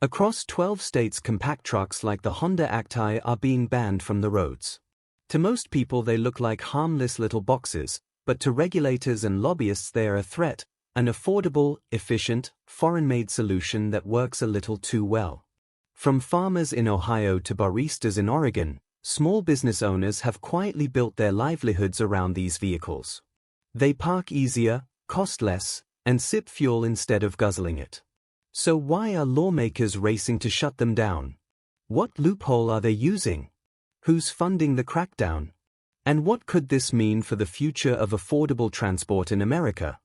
Across 12 states, compact trucks like the Honda Actai are being banned from the roads. To most people they look like harmless little boxes, but to regulators and lobbyists they are a threat, an affordable, efficient, foreign-made solution that works a little too well. From farmers in Ohio to baristas in Oregon, small business owners have quietly built their livelihoods around these vehicles. They park easier, cost less, and sip fuel instead of guzzling it. So why are lawmakers racing to shut them down? What loophole are they using? Who's funding the crackdown? And what could this mean for the future of affordable transport in America?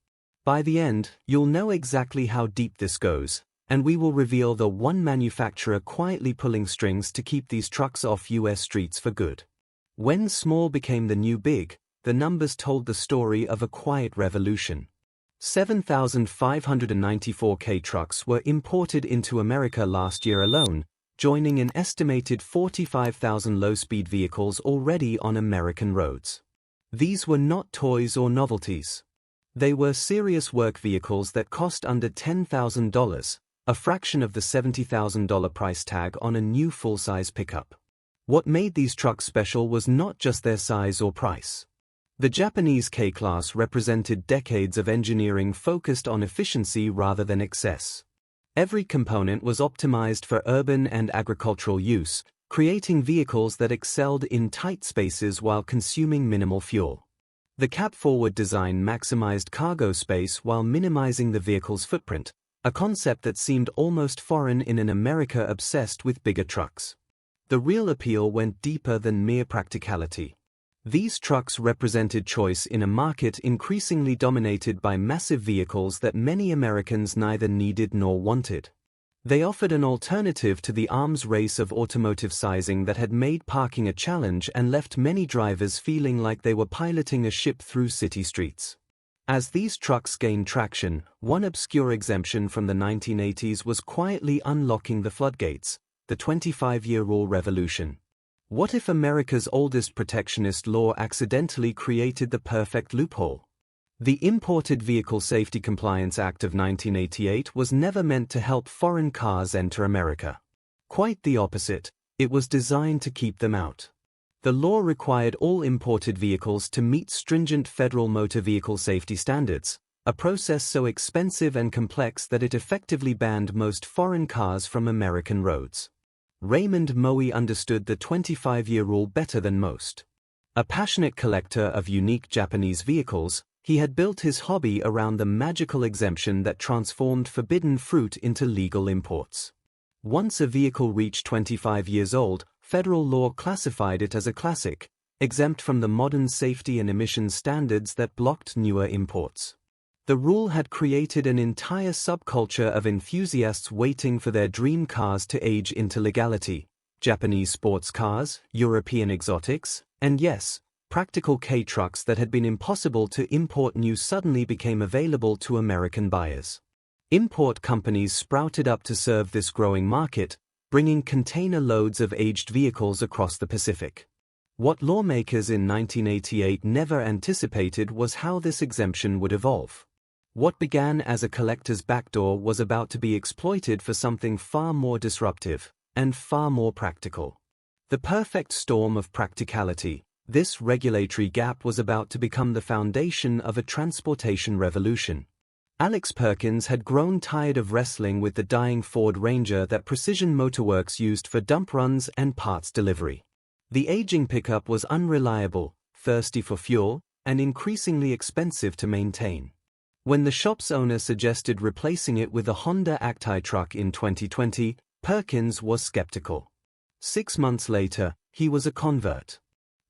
By the end, you'll know exactly how deep this goes, and we will reveal the one manufacturer quietly pulling strings to keep these trucks off US streets for good. When small became the new big, the numbers told the story of a quiet revolution. 7,594 K trucks were imported into America last year alone, joining an estimated 45,000 low-speed vehicles already on American roads. These were not toys or novelties. They were serious work vehicles that cost under $10,000, a fraction of the $70,000 price tag on a new full-size pickup. What made these trucks special was not just their size or price. The Japanese K-Class represented decades of engineering focused on efficiency rather than excess. Every component was optimized for urban and agricultural use, creating vehicles that excelled in tight spaces while consuming minimal fuel. The cab-forward design maximized cargo space while minimizing the vehicle's footprint, a concept that seemed almost foreign in an America obsessed with bigger trucks. The real appeal went deeper than mere practicality. These trucks represented choice in a market increasingly dominated by massive vehicles that many Americans neither needed nor wanted. They offered an alternative to the arms race of automotive sizing that had made parking a challenge and left many drivers feeling like they were piloting a ship through city streets. As these trucks gained traction, one obscure exemption from the 1980s was quietly unlocking the floodgates, the 25-year rule revolution. What if America's oldest protectionist law accidentally created the perfect loophole? The Imported Vehicle Safety Compliance Act of 1988 was never meant to help foreign cars enter America. Quite the opposite, it was designed to keep them out. The law required all imported vehicles to meet stringent federal motor vehicle safety standards, a process so expensive and complex that it effectively banned most foreign cars from American roads. Raymond Moe understood the 25-year rule better than most. A passionate collector of unique Japanese vehicles, he had built his hobby around the magical exemption that transformed forbidden fruit into legal imports. Once a vehicle reached 25 years old, federal law classified it as a classic, exempt from the modern safety and emissions standards that blocked newer imports. The rule had created an entire subculture of enthusiasts waiting for their dream cars to age into legality: Japanese sports cars, European exotics, and yes, practical K-trucks that had been impossible to import new suddenly became available to American buyers. Import companies sprouted up to serve this growing market, bringing container loads of aged vehicles across the Pacific. What lawmakers in 1988 never anticipated was how this exemption would evolve. What began as a collector's backdoor was about to be exploited for something far more disruptive and far more practical. The perfect storm of practicality, this regulatory gap was about to become the foundation of a transportation revolution. Alex Perkins had grown tired of wrestling with the dying Ford Ranger that Precision Motorworks used for dump runs and parts delivery. The aging pickup was unreliable, thirsty for fuel, and increasingly expensive to maintain. When the shop's owner suggested replacing it with a Honda Actai truck in 2020, Perkins was skeptical. 6 months later, he was a convert.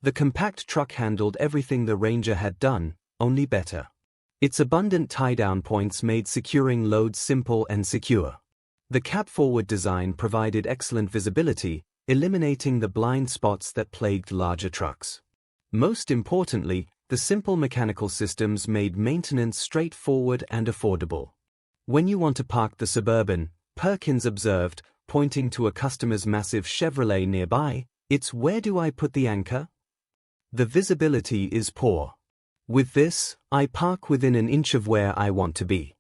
The compact truck handled everything the Ranger had done, only better. Its abundant tie-down points made securing loads simple and secure. The cab-forward design provided excellent visibility, eliminating the blind spots that plagued larger trucks. Most importantly, the simple mechanical systems made maintenance straightforward and affordable. When you want to park the Suburban, Perkins observed, pointing to a customer's massive Chevrolet nearby, it's "Where do I put the anchor?" The visibility is poor. With this, I park within an inch of where I want to be.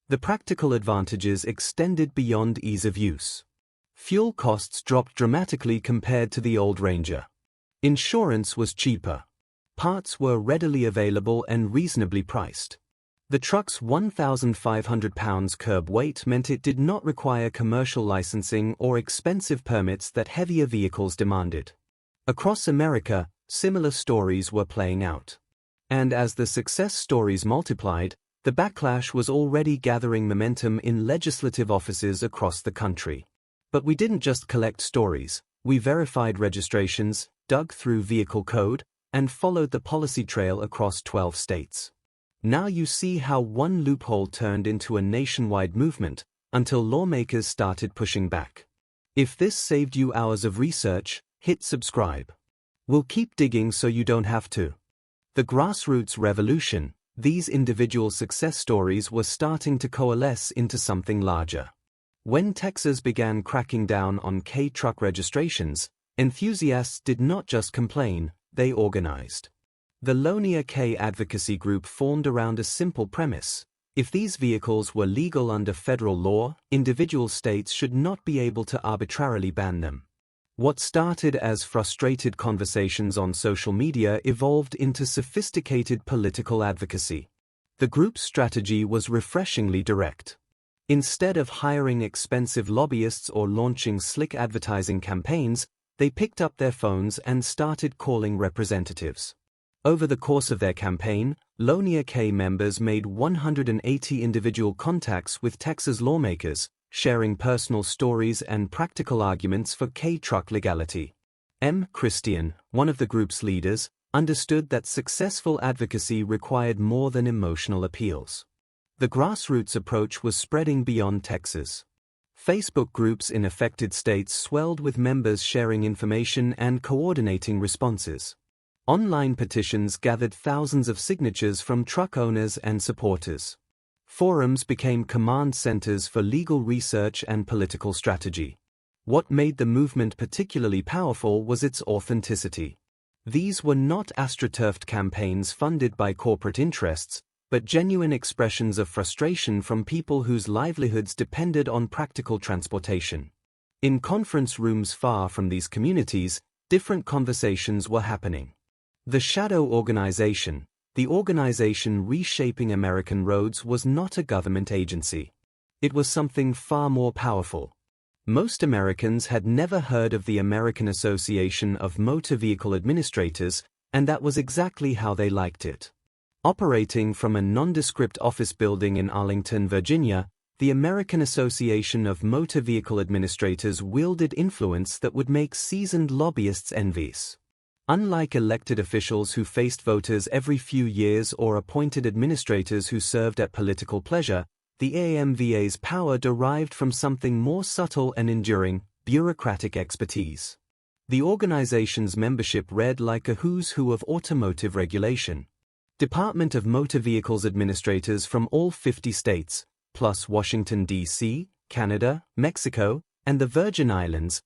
The practical advantages extended beyond ease of use. Fuel costs dropped dramatically compared to the old Ranger. Insurance was cheaper. Parts were readily available and reasonably priced. The truck's 1,500 pounds curb weight meant it did not require commercial licensing or expensive permits that heavier vehicles demanded. Across America, similar stories were playing out. And as the success stories multiplied, the backlash was already gathering momentum in legislative offices across the country. But we didn't just collect stories, we verified registrations, dug through vehicle code, and followed the policy trail across 12 states. Now you see how one loophole turned into a nationwide movement, until lawmakers started pushing back. If this saved you hours of research, hit subscribe. We'll keep digging so you don't have to. The grassroots revolution, these individual success stories were starting to coalesce into something larger. When Texas began cracking down on K-truck registrations, enthusiasts did not just complain, they organized. The Lonia K advocacy group formed around a simple premise. If these vehicles were legal under federal law, individual states should not be able to arbitrarily ban them. What started as frustrated conversations on social media evolved into sophisticated political advocacy. The group's strategy was refreshingly direct. Instead of hiring expensive lobbyists or launching slick advertising campaigns, they picked up their phones and started calling representatives. Over the course of their campaign, Lonia K members made 180 individual contacts with Texas lawmakers, sharing personal stories and practical arguments for K-truck legality. M. Christian, one of the group's leaders, understood that successful advocacy required more than emotional appeals. The grassroots approach was spreading beyond Texas. Facebook groups in affected states swelled with members sharing information and coordinating responses. Online petitions gathered thousands of signatures from truck owners and supporters. Forums became command centers for legal research and political strategy. What made the movement particularly powerful was its authenticity. These were not astroturfed campaigns funded by corporate interests, but genuine expressions of frustration from people whose livelihoods depended on practical transportation. In conference rooms far from these communities, different conversations were happening. The shadow organization, the organization reshaping American roads, was not a government agency. It was something far more powerful. Most Americans had never heard of the American Association of Motor Vehicle Administrators, and that was exactly how they liked it. Operating from a nondescript office building in Arlington, Virginia, the American Association of Motor Vehicle Administrators wielded influence that would make seasoned lobbyists envious. Unlike elected officials who faced voters every few years or appointed administrators who served at political pleasure, the AMVA's power derived from something more subtle and enduring: bureaucratic expertise. The organization's membership read like a who's who of automotive regulation. Department of Motor Vehicles administrators from all 50 states, plus Washington, D.C., Canada, Mexico, and the Virgin Islands,